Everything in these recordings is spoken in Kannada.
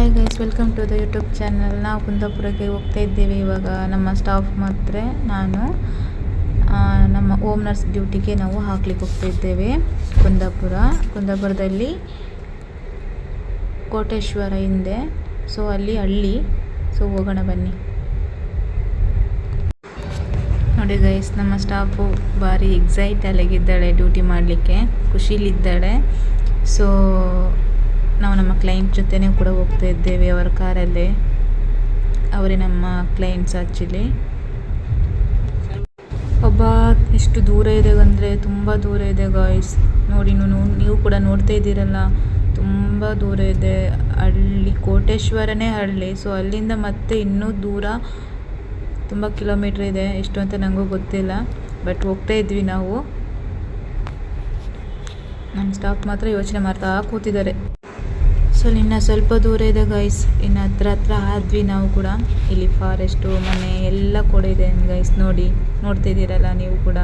Hi guys, welcome to the YouTube channel. ನಾವು ಕುಂದಾಪುರಕ್ಕೆ ಹೋಗ್ತಾ ಇದ್ದೇವೆ. ಇವಾಗ ನಮ್ಮ ಸ್ಟಾಫ್ ಮಾತ್ರ ನಾನು ನಮ್ಮ ಹೋಮ್ ನರ್ಸ್ ಡ್ಯೂಟಿಗೆ ನಾವು ಹಾಕ್ಲಿಕ್ಕೆ ಹೋಗ್ತಾ ಇದ್ದೇವೆ. ಕುಂದಾಪುರದಲ್ಲಿ ಕೋಟೇಶ್ವರ ಹಿಂದೆ, ಸೊ ಅಲ್ಲಿ ಹಳ್ಳಿ. ಸೊ ಹೋಗೋಣ ಬನ್ನಿ. ನೋಡಿ ಗೈಸ್, ನಮ್ಮ ಸ್ಟಾಫು ಭಾರಿ ಎಕ್ಸೈಟಲ್ಲಿದ್ದಾಳೆ, ಡ್ಯೂಟಿ ಮಾಡಲಿಕ್ಕೆ ಖುಷಿಲಿದ್ದಾಳೆ. ಸೊ ನಾವು ನಮ್ಮ ಕ್ಲೈಂಟ್ ಜೊತೆನೇ ಕೂಡ ಹೋಗ್ತಾ ಇದ್ದೇವೆ ಅವರ ಕಾರಲ್ಲೇ. ಅವರೇ ನಮ್ಮ ಕ್ಲೈಂಟ್ಸ್ ಆ್ಯಕ್ಚುಲಿ. ಎಷ್ಟು ದೂರ ಇದೆ ಅಂದರೆ ತುಂಬ ದೂರ ಇದೆ ಗಾಯ್ಸ್. ನೋಡಿ, ನೀವು ಕೂಡ ನೋಡ್ತಾ ಇದ್ದೀರಲ್ಲ, ತುಂಬ ದೂರ ಇದೆ. ಹಳ್ಳಿ ಕೋಟೇಶ್ವರನೇ ಹಳ್ಳಿ. ಸೊ ಅಲ್ಲಿಂದ ಮತ್ತೆ ಇನ್ನೂ ದೂರ, ತುಂಬ ಕಿಲೋಮೀಟ್ರ್ ಇದೆ. ಎಷ್ಟು ಅಂತ ನನಗೂ ಗೊತ್ತಿಲ್ಲ, ಬಟ್ ಹೋಗ್ತಾ ಇದ್ವಿ ನಾವು. ನಮ್ಮ ಸ್ಟಾಫ್ ಮಾತ್ರ ಯೋಚನೆ ಮಾಡ್ತಾ ಕೂತಿದ್ದಾರೆ. ಸೊ ಇನ್ನು ಸ್ವಲ್ಪ ದೂರ ಇದೆ ಗೈಸ್, ಇನ್ನು ಹತ್ರ ಆದ್ವಿ ನಾವು ಕೂಡ. ಇಲ್ಲಿ ಫಾರೆಸ್ಟು, ಮನೆ ಎಲ್ಲ ಕೂಡ ಇದೆ ಗೈಸ್. ನೋಡ್ತಾ ಇದ್ದೀರಲ್ಲ ನೀವು ಕೂಡ.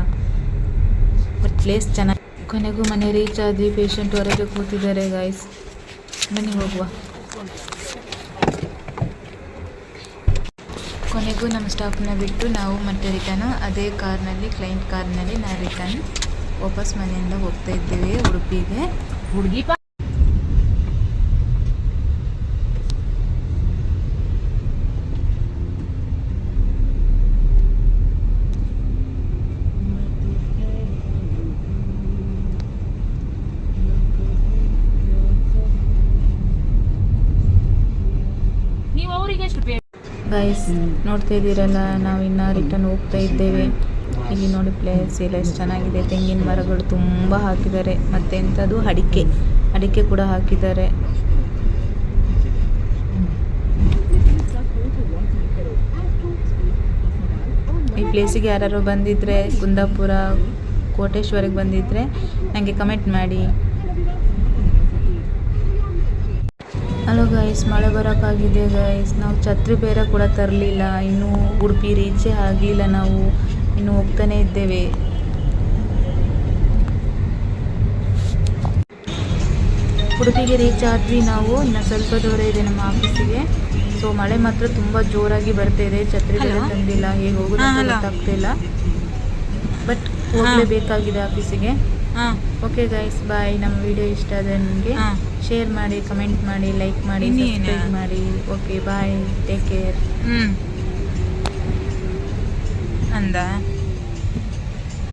ಬಟ್ ಪ್ಲೇಸ್ ಚೆನ್ನಾಗಿ. ಕೊನೆಗೂ ಮನೆ ರೀಚ್ ಆದ್ವಿ. ಪೇಷಂಟ್ ಹೊರಗೆ ಕೂತಿದ್ದಾರೆ ಗೈಸ್. ಬನ್ನಿ ಹೋಗುವ. ಕೊನೆಗೂ ನಮ್ಮ ಸ್ಟಾಫ್ನ ಬಿಟ್ಟು ನಾವು ಮತ್ತೆ ರಿಟರ್ನ್ ಅದೇ ಕಾರ್ನಲ್ಲಿ, ಕ್ಲೈಂಟ್ ಕಾರ್ನಲ್ಲಿ ನಾವು ರಿಟರ್ನ್ ವಾಪಸ್ ಮನೆಯಿಂದ ಹೋಗ್ತಾ ಇದ್ದೇವೆ ಉಡುಪಿಗೆ. ಗೈಸ್ ನೋಡ್ತಾ ಇದ್ದೀರಲ್ಲ, ನಾವು ಇನ್ನು ರಿಟರ್ನ್ ಹೋಗ್ತಾ ಇದ್ದೇವೆ. ಇಲ್ಲಿ ನೋಡಿ ಪ್ಲೇಸ್ ಎಲ್ಲ ಎಷ್ಟು ಚೆನ್ನಾಗಿದೆ. ತೆಂಗಿನ ಮರಗಳು ತುಂಬ ಹಾಕಿದ್ದಾರೆ. ಮತ್ತು ಎಂಥದ್ದು ಅಡಿಕೆ ಕೂಡ ಹಾಕಿದ್ದಾರೆ. ಈ ಪ್ಲೇಸಿಗೆ ಯಾರು ಬಂದಿದ್ರೆ, ಕುಂದಾಪುರ ಕೋಟೇಶ್ವರಕ್ಕೆ ಬಂದಿದ್ರೆ ನನಗೆ ಕಮೆಂಟ್ ಮಾಡಿ. ಹಲೋ ಗೈಸ್, ಮಳೆ ಬರೋಕ್ಕಾಗಿದೆ ಗೈಸ್. ನಾವು ಛತ್ರಿ ಬೇರೆ ಕೂಡ ತರಲಿಲ್ಲ. ಇನ್ನೂ ಉಡುಪಿ ರೀಚೇ ಆಗಲಿಲ್ಲ. ನಾವು ಇನ್ನು ಹೋಗ್ತಾನೆ ಇದ್ದೇವೆ. ಉಡುಪಿಗೆ ರೀಚ್ ಆದ್ವಿ ನಾವು. ಇನ್ನು ಸ್ವಲ್ಪ ದೂರ ಇದೆ ನಮ್ಮ ಆಫೀಸಿಗೆ. ಸೊ ಮಳೆ ಮಾತ್ರ ತುಂಬ ಜೋರಾಗಿ ಬರ್ತಾ ಇದೆ. ಛತ್ರಿ ಬೇರೆ ತಂದಿಲ್ಲ, ಹೇಗೆ ಹೋಗೋದು ಗೊತ್ತಾಗ್ತಿಲ್ಲ. ಬಟ್ ಹೋಗಲೇಬೇಕಾಗಿದೆ ಆಫೀಸಿಗೆ. ಓಕೆ ಗೈಸ್, ಬಾಯ್. ನಮ್ಮ ವಿಡಿಯೋ ಇಷ್ಟ ಆದರೆ ನಿಮಗೆ ಶೇರ್ ಮಾಡಿ, ಕಮೆಂಟ್ ಮಾಡಿ, ಲೈಕ್ ಮಾಡಿ, ಸಬ್ಸ್ಕ್ರೈಬ್ ಮಾಡಿ. Okay bye, take care.